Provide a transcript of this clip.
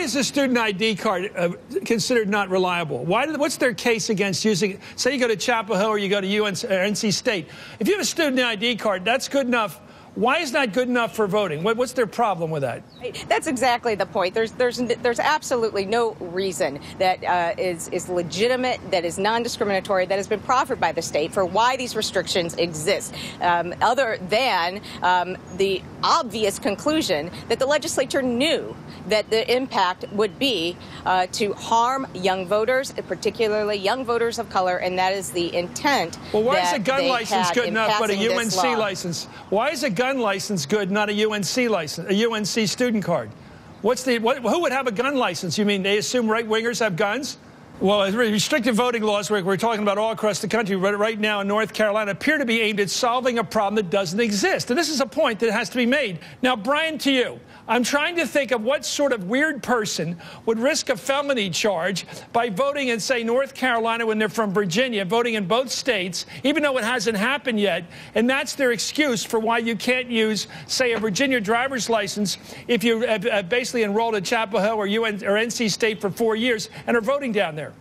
is a student ID card considered not reliable? What's their case against using it? Say you go to Chapel Hill or you go to NC State. If you have a student ID card, that's good enough. Why is that good enough for voting? What's their problem with that? That's exactly the point. There's absolutely no reason that is legitimate, that is non-discriminatory, that has been proffered by the state for why these restrictions exist, other than the obvious conclusion that the legislature knew that the impact would be to harm young voters, particularly young voters of color, and that is the intent. Well, why is a gun license good enough but a UNC license? Why is a gun license good, not a UNC license, a UNC student card? Who would have a gun license? You mean they assume right-wingers have guns? Well, restrictive voting laws we're talking about all across the country right now in North Carolina appear to be aimed at solving a problem that doesn't exist. And this is a point that has to be made. Now, Brian, to you, I'm trying to think of what sort of weird person would risk a felony charge by voting in, say, North Carolina when they're from Virginia, voting in both states, even though it hasn't happened yet. And that's their excuse for why you can't use, say, a Virginia driver's license if you basically enrolled at Chapel Hill or NC State for 4 years and are voting down there.